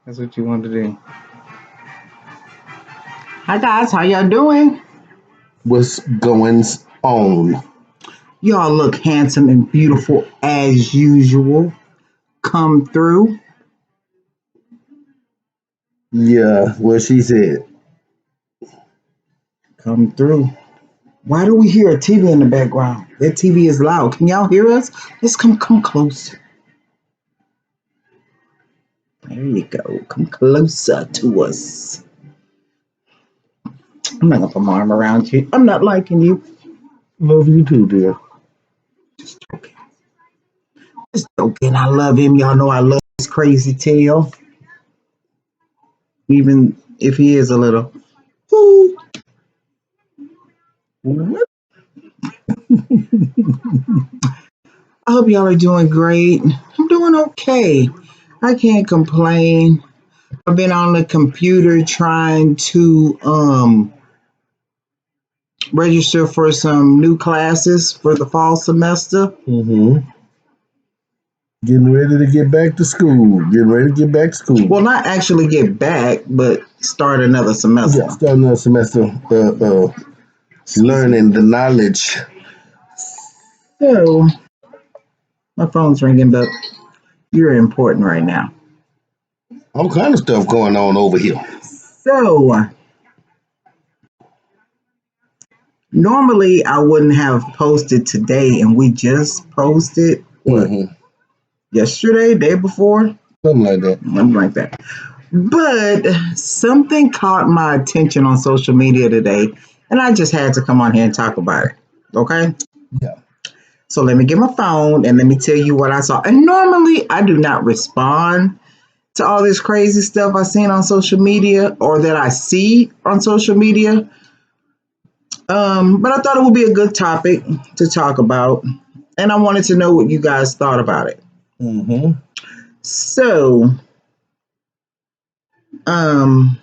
That's what you want to do. Hi guys, how y'all doing? What's going on? Y'all look handsome and beautiful as usual. Come through. Yeah, what she said. Come through. Why do we hear a TV in the background? That TV is loud. Can y'all hear us? Let's come close. There you go. Come closer to us. I'm not gonna put my arm around you. I'm not liking you. Love you too, dear. Just joking. Just joking. I love him. Y'all know I love his crazy tail. Even if he is a little. Ooh. What? I hope y'all are doing great. I'm doing okay. I can't complain. I've been on the computer trying to register for some new classes for the fall semester. Mm-hmm. Getting ready to get back to school. Getting ready to get back to school. Well, not actually get back, but start another Yeah, semester. starting another semester. Excuse me. Learning the knowledge. So my phone's ringing, but you're important right now. All kind of stuff going on over here. So normally I wouldn't have posted today, and we just posted what Mm-hmm. yesterday, day before, Something like that. something like that. But something caught my attention on social media today, and I just had to come on here and talk about it. Okay? Yeah. So let me get my phone and let me tell you what I saw. And normally I do not respond to all this crazy stuff I seen on social media or that I see on social media. But I thought it would be a good topic to talk about. And I wanted to know what you guys thought about it. Mm-hmm. So, um,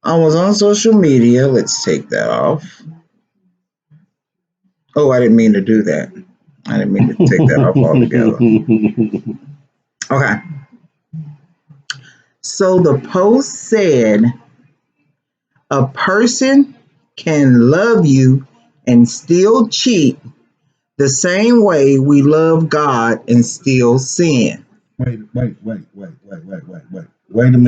I was on social media. Let's take that off. Oh, I didn't mean to do that. I didn't mean to take that off altogether. Okay. So the post said a person can love you and still cheat the same way we love God and still sin. Wait a minute. Wait a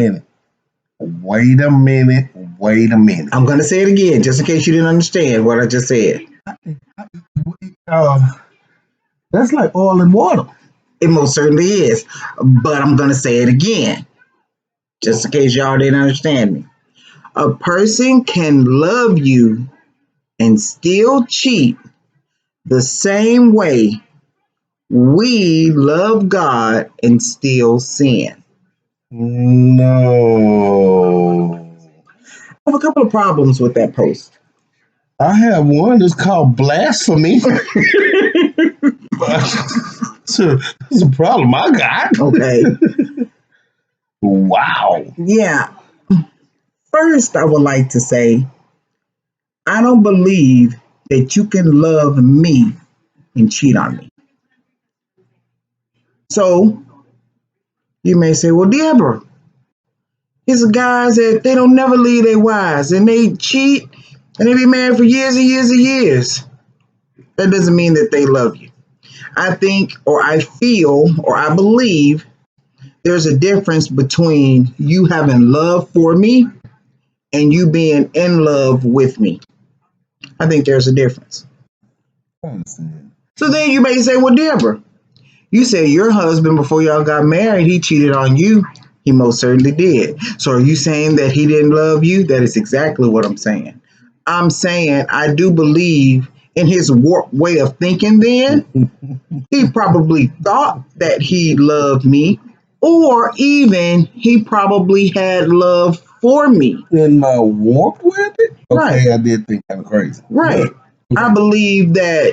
minute. Wait a minute. I'm going to say it again just in case you didn't understand what I just said. Uh, that's like oil and water. It most certainly is. But I'm going to say it again just in case y'all didn't understand me. A person can love you and still cheat the same way we love God and still sin. No. I have a couple of problems with that post. I have one that's called blasphemy. So it's a problem I got. Okay. Wow. Yeah. First, I would like to say I don't believe that you can love me and cheat on me. So you may say, well, Deborah, it's guys that they don't never leave their wives and they cheat and they be married for years and years and years. That doesn't mean that they love you. I think, or I feel, or I believe there's a difference between you having love for me and you being in love with me. I think there's a difference. I understand. So then you may say, well, Deborah, you said your husband before y'all got married, he cheated on you. He most certainly did. So are you saying that he didn't love you? That is exactly what I'm saying. I'm saying I do believe in his warped way of thinking then. He probably thought that he loved me, or even he probably had love for me. In my warp with it? Right, Okay, I did think kind of crazy. right. I Okay. believe that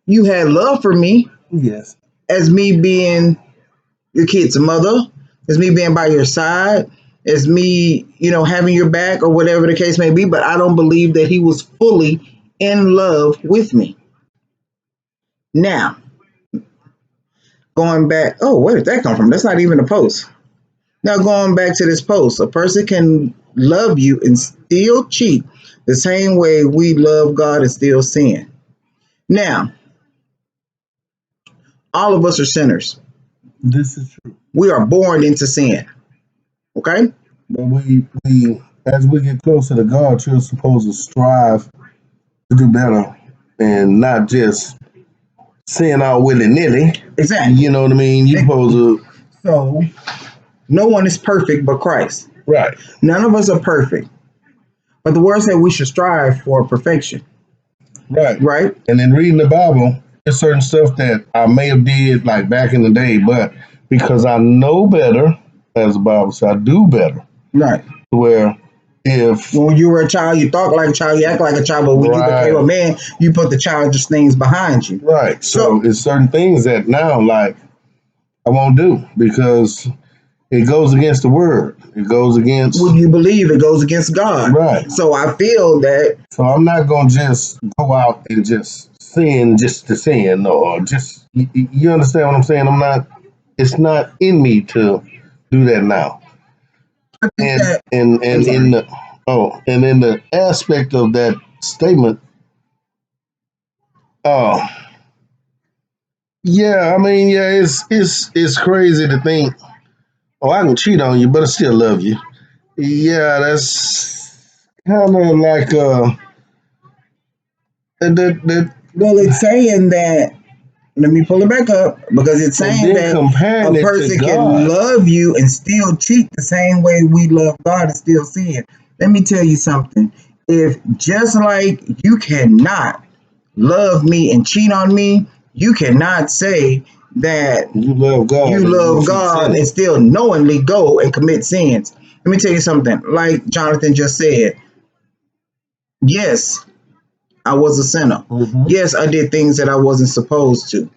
you had love for me Yes. as me being your kid's mother, as me being by your side, as me, having your back or whatever the case may be, but I don't believe that he was fully in love with me. Now, going back, oh, where did that come from? That's not even a post. Now, going back to this post, a person can love you and still cheat the same way we love God and still sin. Now, all of us are sinners. This is true. We are born into sin. Okay? But we as we get closer to God, you're supposed to strive to do better and not just sin out willy nilly. Exactly. You know what I mean? You're supposed to. So, no one is perfect but Christ. Right. None of us are perfect. But the word said we should strive for perfection. Right. Right? And in reading the Bible, there's certain stuff that I may have did like back in the day, but because I know better, as the Bible says, I do better. Right. Where if when you were a child, you thought like a child, you act like a child, but when you became a man, you put the childish things behind you. Right. So it's certain things that now like I won't do because it goes against the word. It goes against what you believe, it goes against God. Right. So I feel that. So I'm not gonna just go out and just sin just to sin, or just you understand what I'm saying? I'm not. It's not in me to do that now. And that, and in the and in the aspect of that statement, oh yeah, I mean yeah, it's crazy to think, oh I can cheat on you, but I still love you. Yeah, that's kind of like well, it's saying that. Let me pull it back up because it's saying that a person can love you and still cheat the same way we love God and still sin. Let me tell you something. If just like you cannot love me and cheat on me, you cannot say that you love God and still knowingly go and commit sins. Let me tell you something. Like Jonathan just said, yes, I was a sinner. Mm-hmm. Yes, I did things that I wasn't supposed to.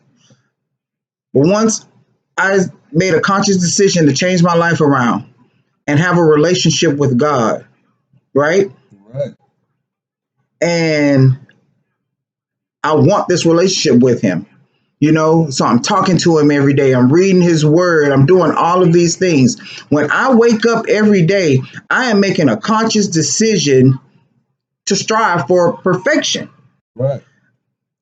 But once I made a conscious decision to change my life around and have a relationship with God, right? Right. And I want this relationship with Him, so I'm talking to Him every day. I'm reading His Word. I'm doing all of these things. When I wake up every day, I am making a conscious decision to strive for perfection. Right.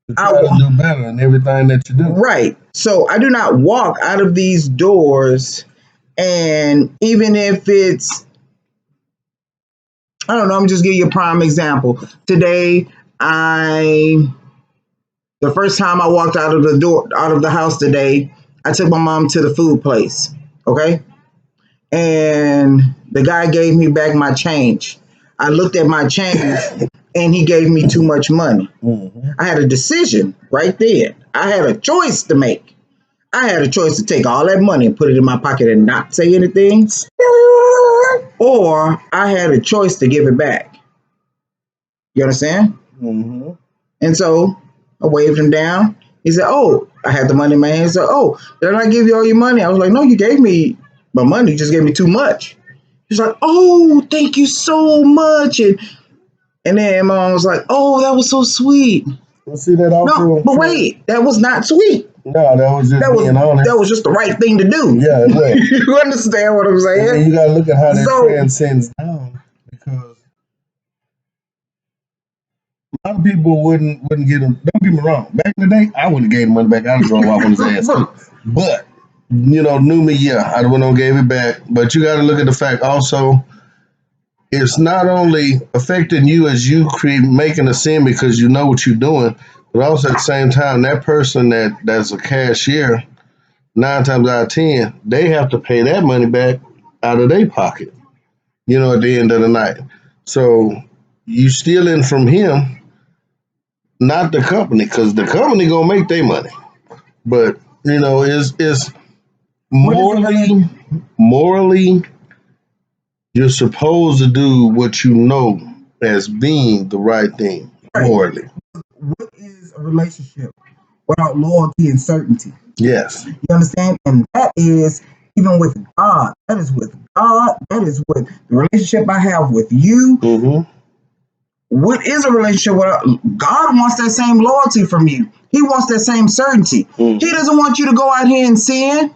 To try to do better in everything that you do. Right. So I do not walk out of these doors, and even if it's, I don't know, I'm just giving you a prime example. Today, the first time I walked out of the house today, I took my mom to the food place. Okay. And the guy gave me back my change. I looked at my change and he gave me too much money. Mm-hmm. I had a decision right there. I had a choice to make. I had a choice to take all that money and put it in my pocket and not say anything, or I had a choice to give it back. You understand? Mm-hmm. And so I waved him down. He said, "Oh, I had the money in my hand." He said, "Oh, did I give you all your money?" I was like, "No, you gave me my money. You just gave me too much." He's like, "Oh, thank you so much." And then my mom was like, "Oh, that was so sweet." Well, see that also. No, but wait, that was not sweet. No, that was just being honest. That was just the right thing to do. Yeah, it was. You understand what I'm saying? And you gotta look at how that transcends down, because a lot of people wouldn't get them. Don't get me wrong. Back in the day, I wouldn't have gave him money back. I'd drove off on his ass too. But knew me, yeah, I wouldn't have gave it back. But you got to look at the fact also. It's not only affecting you as you making a sin because you know what you're doing, but also at the same time, that person that's a cashier, 9 times out of 10, they have to pay that money back out of their pocket, at the end of the night. So you stealing from him, not the company, because the company gonna make their money. But it's morally, you're supposed to do what you know as being the right thing, morally. What is a relationship without loyalty and certainty? Yes. You understand? And that is even with God. That is with God. That is with the relationship I have with you. Mm-hmm. What is a relationship with God? Wants that same loyalty from you. He wants that same certainty. Mhm. He doesn't want you to go out here and sin.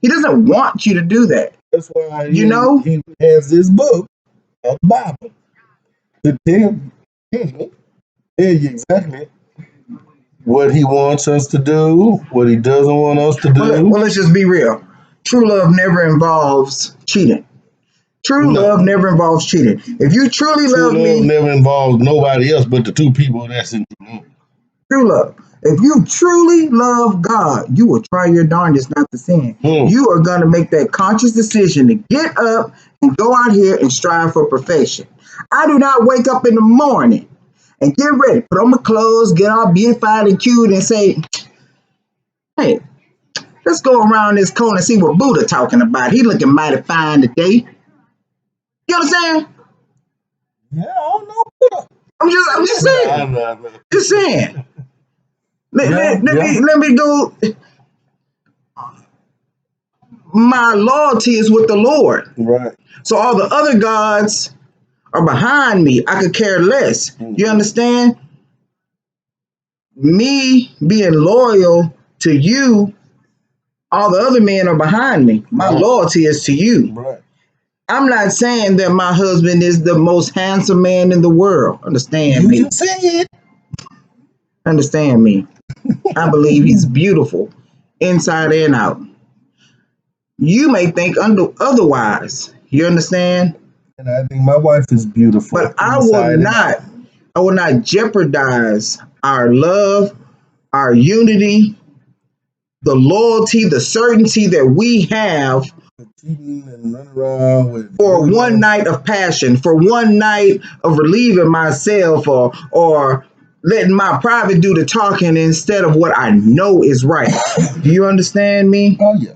He doesn't want you to do that. That's why You know? he has this book, the Bible, to tell you exactly what he wants us to do, what he doesn't want us to do. Well, let's just be real. True love never involves cheating. True No. love never involves cheating. If you truly True love love me, never involves nobody else but the two people that's in true love. true love. If you truly love God, you will try your darndest not to sin. You are going to make that conscious decision to get up and go out here and strive for perfection. I do not wake up in the morning and get ready, put on my clothes, get all beautified and cute, and say, hey, let's go around this corner and see what Buddha talking about. He looking mighty fine today. You understand? Yeah, I don't know. I'm just saying. No. Just saying. Yeah. Let me go. My loyalty is with the Lord. Right. So all the other gods are behind me. I could care less. You understand? Me being loyal to you, all the other men are behind me. My loyalty is to you. Right. I'm not saying that my husband is the most handsome man in the world. Understand me. You just say it. Understand me. I believe he's beautiful, inside and out. You may think otherwise. You understand? And I think my wife is beautiful. But I inside will not jeopardize our love, our unity, the loyalty, the certainty that we have cheating and running around with for one night of passion, for one night of relieving myself or letting my private do the talking instead of what I know is right. Do you understand me? Oh yeah.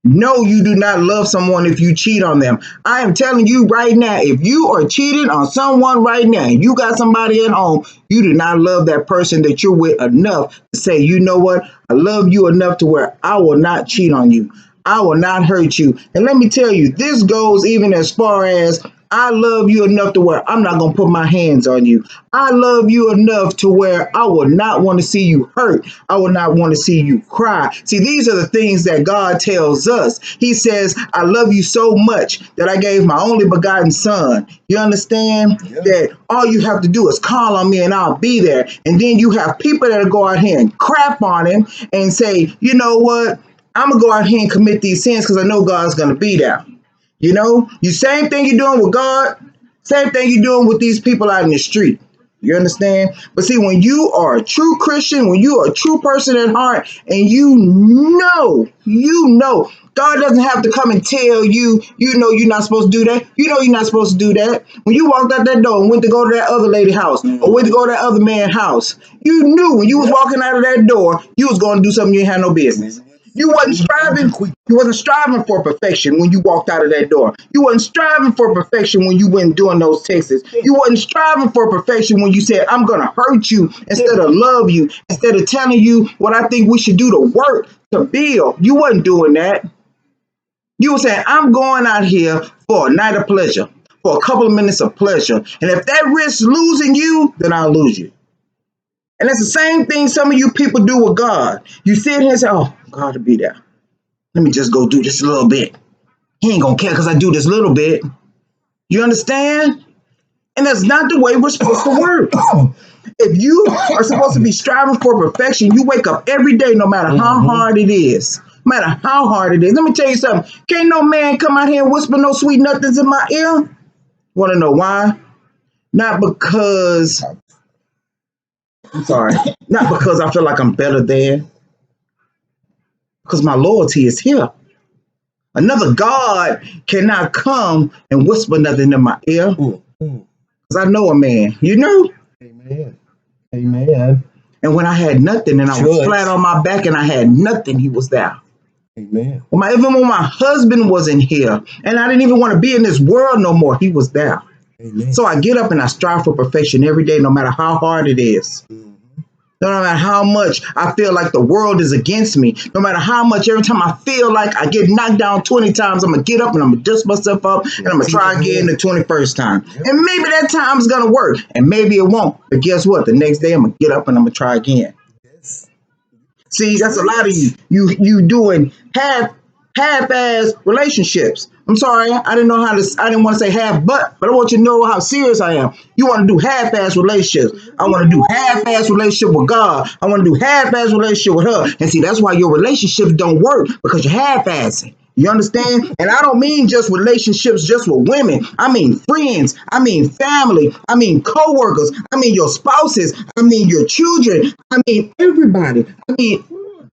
No, you do not love someone if you cheat on them. I am telling you right now, if you are cheating on someone right now, and you got somebody at home, you do not love that person that you're with enough to say, you know what? I love you enough to where I will not cheat on you. I will not hurt you. And let me tell you, this goes even as far as I love you enough to where I'm not going to put my hands on you. I love you enough to where I will not want to see you hurt. I will not want to see you cry. See, these are the things that God tells us. He says, I love you so much that I gave my only begotten son. You understand? Yeah. That all you have to do is call on me and I'll be there. And then you have people that go out here and crap on him and say, you know what? I'm going to go out here and commit these sins because I know God's going to be there. You know, you same thing you're doing with God, same thing you're doing with these people out in the street. You understand? But see, when you are a true Christian, when you are a true person at heart, and you know, God doesn't have to come and tell you, you know, you're not supposed to do that. You know, you're not supposed to do that. When you walked out that door and went to go to that other lady's house or went to go to that other man's house, you knew when you was walking out of that door, you was going to do something you ain't had no business. You wasn't striving. You wasn't striving for perfection when you walked out of that door. You wasn't striving for perfection when you went doing those texts. You wasn't striving for perfection when you said, I'm going to hurt you instead of love you, instead of telling you what I think we should do to work, to build. You wasn't doing that. You were saying, I'm going out here for a night of pleasure, for a couple of minutes of pleasure. And if that risks losing you, then I'll lose you. And that's the same thing some of you people do with God. You sit here and say, oh, God will be there. Let me just go do this a little bit. He ain't gonna care because I do this little bit. You understand? And that's not the way we're supposed to work. If you are supposed to be striving for perfection, you wake up every day, no matter how hard it is. No matter how hard it is. Let me tell you something. Can't no man come out here and whisper no sweet nothings in my ear. Want to know why? Not because, I'm sorry, not because I feel like I'm better than, because my loyalty is here. Another God cannot come and whisper nothing in my ear. Because I know a man, you know? Amen. Amen. And when I had nothing and I was flat on my back and I had nothing, he was there. Amen. Even when my husband wasn't here and I didn't even want to be in this world no more, he was there. Amen. So I get up and I strive for perfection every day, no matter how hard it is. No matter how much I feel like the world is against me, no matter how much every time I feel like I get knocked down 20 times, I'm going to get up and I'm going to dust myself up and I'm going to try again the 21st time. And maybe that time's going to work and maybe it won't. But guess what? The next day I'm going to get up and I'm going to try again. See, that's a lot of you. You doing half-ass relationships. I'm sorry, I didn't know how to. I didn't want to say half, but I want you to know how serious I am. You want to do half-ass relationships. I want to do half-ass relationship with God. I want to do half-ass relationship with her. And see, that's why your relationships don't work because you're half-assing. You understand? And I don't mean just relationships just with women. I mean friends. I mean family. I mean co-workers. I mean your spouses. I mean your children. I mean everybody. I mean,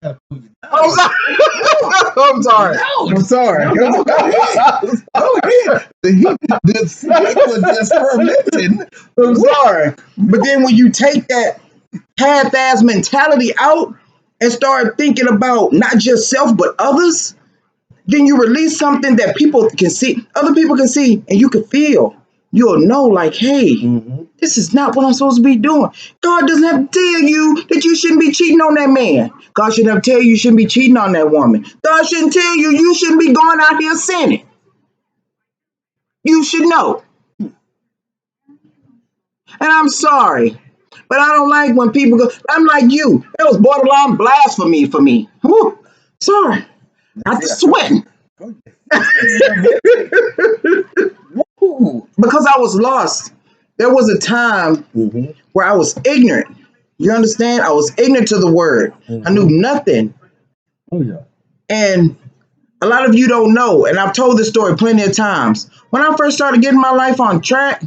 I'm sorry. I'm sorry. I'm sorry. Oh yeah, the heat was just fermenting. I'm sorry. But then when you take that half-ass mentality out and start thinking about not just self but others, then you release something that people can see, other people can see, and you can feel. You'll know, like, hey, this is not what I'm supposed to be doing. God doesn't have to tell you that you shouldn't be cheating on that man. God shouldn't have to tell you you shouldn't be cheating on that woman. God shouldn't tell you you shouldn't be going out here sinning. You should know. And I'm sorry, but I don't like when people go, I'm like you. That was borderline blasphemy for me. Whew. Sorry. I'm sweating. Because I was lost. There was a time where I was ignorant. You understand? I was ignorant to the word. I knew nothing. Oh yeah. And a lot of you don't know, and I've told this story plenty of times. When I first started getting my life on track,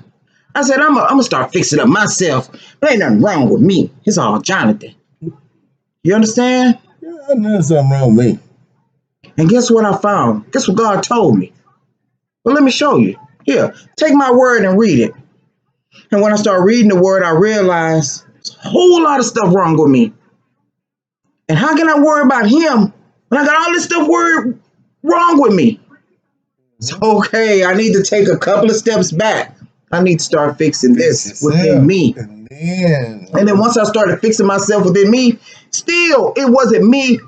I said, I'm going to start fixing up myself. There ain't nothing wrong with me. It's all Jonathan. You understand? Yeah, I know something wrong with me. And guess what I found? Guess what God told me? Well, let me show you. Here, take my word and read it. And when I started reading the word, I realized there's a whole lot of stuff wrong with me. And how can I worry about him when I got all this stuff wrong with me? It's okay. I need to take a couple of steps back. I need to start fixing this within me. And then once I started fixing myself within me, still, it wasn't me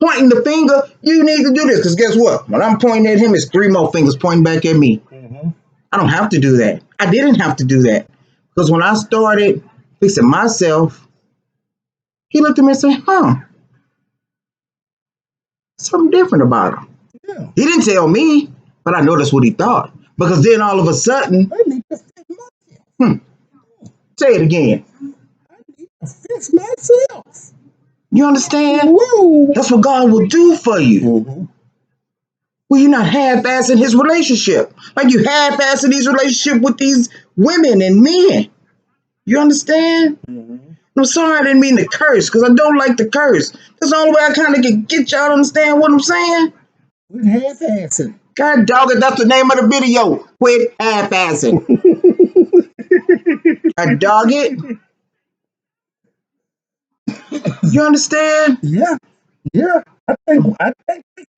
pointing the finger. You need to do this. Because guess what? When I'm pointing at him, it's 3 more fingers pointing back at me. I don't have to do that. I didn't have to do that. Because when I started fixing myself, he looked at me and said, something different about him. Yeah. He didn't tell me, but I know that's what he thought. Because then all of a sudden, I need to fix myself. Say it again. I need to fix myself. You understand? Whoa. That's what God will do for you. Well, you're not half-assing his relationship. Like you half-assing these relationships with these women and men. You understand? I'm sorry I didn't mean to curse because I don't like to curse. That's the only way I kind of can get y'all to understand what I'm saying. Quit half-assing. God dog it, that's the name of the video. Quit half-assing. I dog it. You understand? Yeah. I think we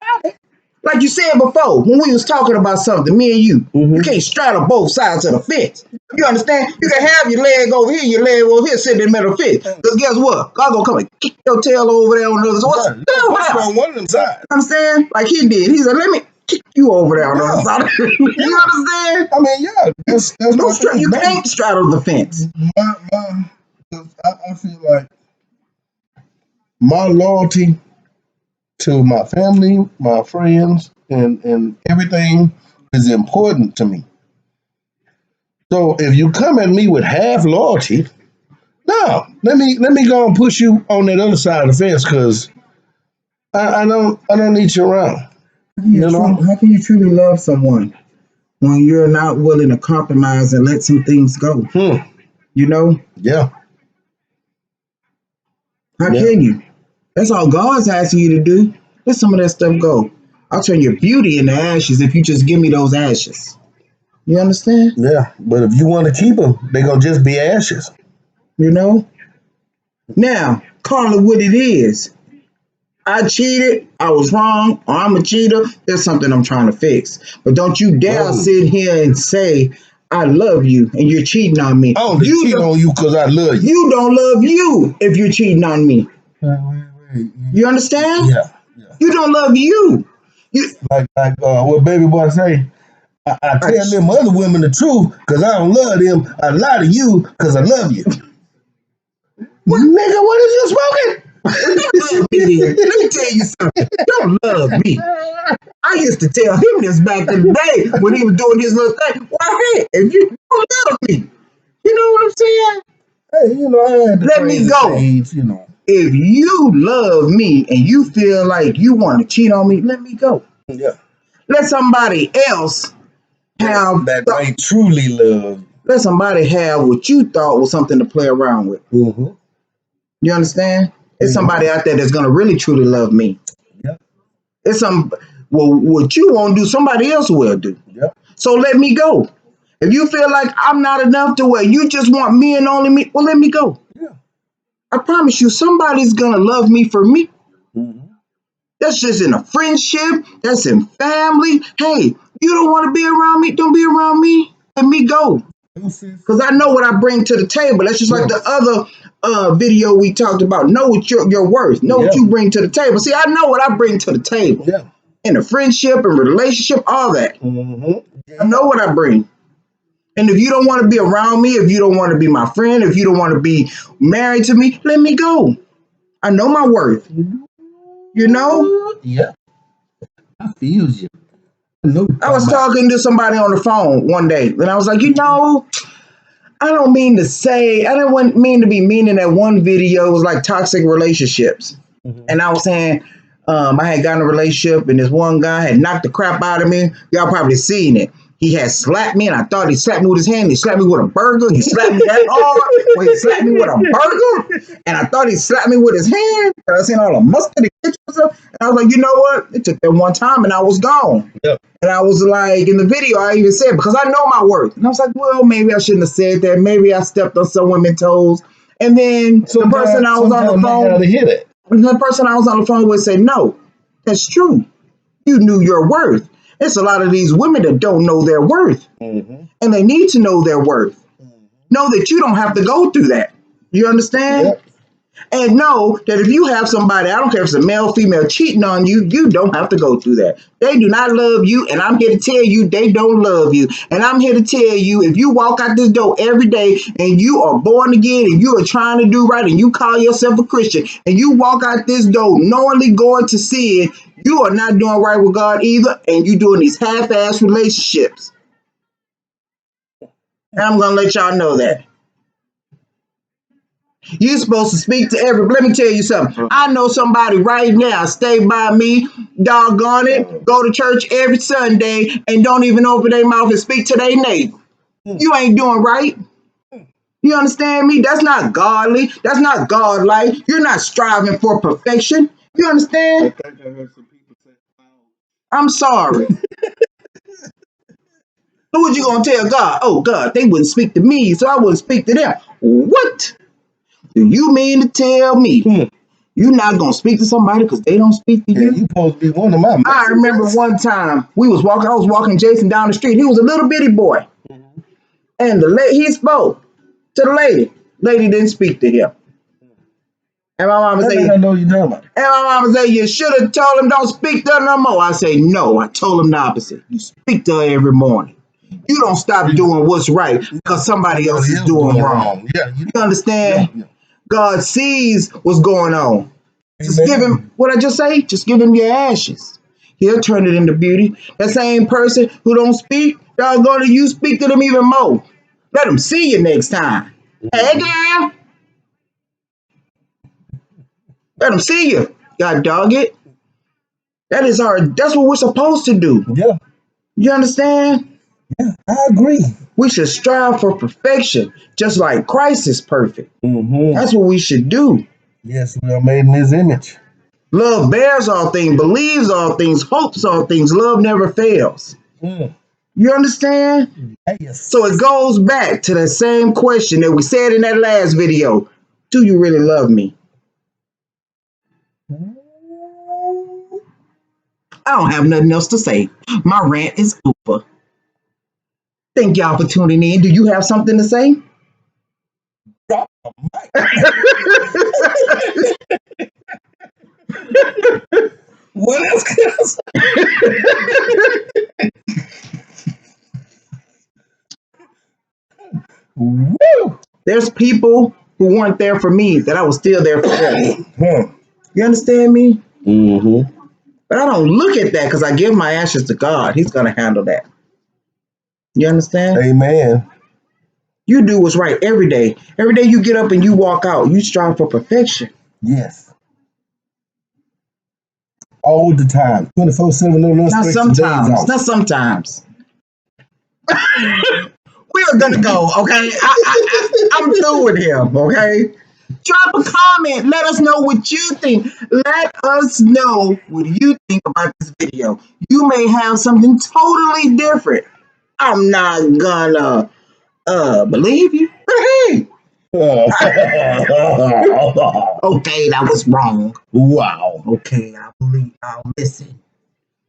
got it. Like you said before, when we was talking about something, me and you, you can't straddle both sides of the fence. You understand? You can have your leg over here, your leg over here, sitting in the middle of the fence. Because guess what? God gonna come and kick your tail over there on the other side. What's on one of them sides? Understand? Like he did. He said, let me kick you over there on the other side. You understand? I mean, yeah. That's You can't straddle the fence. I feel like my loyalty to my family, my friends, and everything is important to me. So if you come at me with half loyalty, no, let me go and push you on that other side of the fence because I don't need you around. How can you truly love someone when you're not willing to compromise and let some things go? You know? Yeah. How can you? That's all God's asking you to do. Let some of that stuff go. I'll turn your beauty into ashes if you just give me those ashes. You understand? Yeah, but if you want to keep them, they're going to just be ashes. You know? Now, call it what it is. I cheated, I was wrong, or I'm a cheater. There's something I'm trying to fix. But don't you dare sit here and say, I love you and you're cheating on me. I only You cheat don't, on you because I love you. you don't love you if you're cheating on me. Wait. You understand? Yeah. You don't love you. You, Like what baby boy say? I I, tell them other women the truth because I don't love them. I lie to you because I love you. Nigga, what is you smoking? love me then. Let me tell you something. You don't love me. I used to tell him this back in the day when he was doing his little thing. Why, hey, if you don't love me, you know what I'm saying? Hey, I had the Let me crazy go. phase. If you love me and you feel like you want to cheat on me, let me go. Yeah. Let somebody else have That may truly love. let somebody have what you thought was something to play around with. Mm-hmm. You understand? It's Mm-hmm. somebody out there that's gonna really truly love me. Yep. It's some well, what you won't do, somebody else will do. Yep. So let me go. If you feel like I'm not enough to where you just want me and only me, well, let me go. Yeah. I promise you, somebody's gonna love me for me. Mm-hmm. That's just in a friendship. That's in family. Hey, you don't want to be around me? Don't be around me. Let me go. Because I know what I bring to the table. That's just like the Yes. other video we talked about. Know what your worth. Know what Yeah. you bring to the table. See, I know what I bring to the table. Yeah. In a friendship and relationship, all that. Mm-hmm. I know what I bring. And if you don't want to be around me, if you don't want to be my friend, if you don't want to be married to me, let me go. I know my worth. You know? Yeah. I feel you. I know what you're I talking was about. talking to somebody on the phone one day, and I was like, I don't mean to say, I didn't want mean to be mean in that one video. It was like toxic relationships. Mm-hmm. And I was saying, I had gotten a relationship, and this one guy had knocked the crap out of me. Y'all probably seen it. He had slapped me, and I thought he slapped me with his hand. He slapped me with a burger. He slapped me that hard. Well, he slapped me with a burger, and I thought he slapped me with his hand. I seen all the mustard and ketchup and stuff. And I was like, you know what? It took that one time, and I was gone. Yeah. And I was like, in the video, I even said, because I know my worth. And I was like, well, maybe I shouldn't have said that. Maybe I stepped on some women's toes. And then the person I was on the Sometimes they gotta phone, hear that. the person I was on the phone would say, no, that's true. You knew your worth. It's a lot of these women that don't know their worth. Mm-hmm. And they need to know their worth. Know that you don't have to go through that. You understand? Yep. And know that if you have somebody, I don't care if it's a male, female, cheating on you, you don't have to go through that. They do not love you, and I'm here to tell you they don't love you. And I'm here to tell you if you walk out this door every day and you are born again and you are trying to do right and you call yourself a Christian and you walk out this door knowingly going to sin, you are not doing right with God either, and you doing these half-ass relationships. And I'm gonna let y'all know that. You're supposed to speak to every. Let me tell you something. I know somebody right now stay by me, doggone it, go to church every Sunday and don't even open their mouth and speak to their neighbor. You ain't doing right. You understand me? That's not godly. That's not godlike. You're not striving for perfection. You understand? I think I heard some people say, I'm sorry. Who was you gonna tell God? Oh God, they wouldn't speak to me, so I wouldn't speak to them. What do you mean to tell me? You're not gonna speak to somebody because they don't speak to yeah, you? you supposed to be one of my I remember messengers. one time I was walking Jason down the street. He was a little bitty boy. And he spoke to the lady. Lady didn't speak to him. And my mama I say, think I know what you're talking about. you should have told him don't speak to her no more. I say, no, I told him the opposite. You speak to her every morning. You don't stop doing what's right because somebody else is doing wrong. Yeah, You understand? yeah. God sees what's going on. Just give Amen. him what I just say. Just give him your ashes. He'll turn it into beauty. That same person who don't speak, doggone it, you speak to them even more. Let them see you next time. Hey, girl, let them see you. God dog it. That is our. That's what we're supposed to do. Yeah, You understand? I agree. We should strive for perfection, just like Christ is perfect. Mm-hmm. That's what we should do. Yes, we are made in His image. Love bears all things, believes all things, hopes all things. Love never fails. Mm. You understand? Yes. So it goes back to that same question that we said in that last video. Do you really love me? I don't have nothing else to say. My rant is over. Thank y'all for tuning in. Do you have something to say? Drop the mic. What else can I say? Woo! There's people who weren't there for me that I was still there for them. Huh. You understand me? Mm-hmm. But I don't look at that because I give my ashes to God. He's going to handle that. You understand? Amen. You do what's right every day. Every day you get up and you walk out, you strive for perfection. Yes. All the time. 24/7, no Not restrictions, days sometimes. off. Not sometimes. We are gonna go, okay? I'm through with him, okay? Drop a comment. Let us know what you think. Let us know what you think about this video. You may have something totally different. I'm not gonna believe you. But hey, okay, that was wrong. Wow. Okay, I'll listen.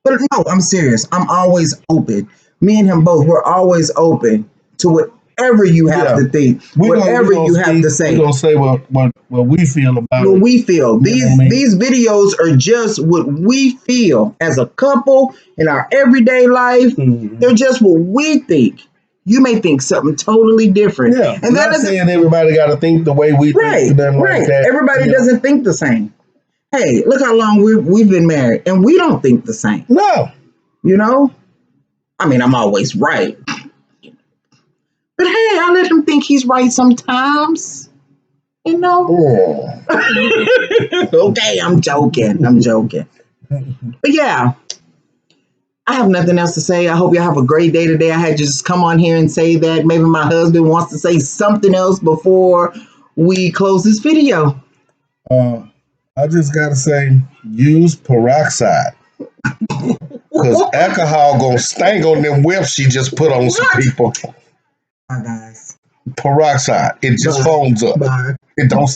But no, I'm serious. I'm always open. Me and him both, we're always open to whatever you have Yeah. to think, We whatever gonna you have speak, to say. We're gonna say what we feel about What it. we feel. You know what I mean? These videos are just what we feel as a couple in our everyday life. Mhm. They're just what we think. You may think something totally different. Yeah. And that Not is saying everybody gotta think the way we right, think, nothing right. like that. Everybody You know? doesn't think the same. Hey, look how long we've been married and we don't think the same. No. You know? I mean, I'm always right. But hey, I let him think he's right sometimes. You know? Yeah. Okay, I'm joking. I'm joking. But yeah, I have nothing else to say. I hope y'all have a great day today. I had to just come on here and say that. Maybe my husband wants to say something else before we close this video. I just gotta say, use peroxide. Cause alcohol gonna stank on them whips she just put on some people. Bye, guys. Peroxide. It just Bye. foams up. Bye. It don't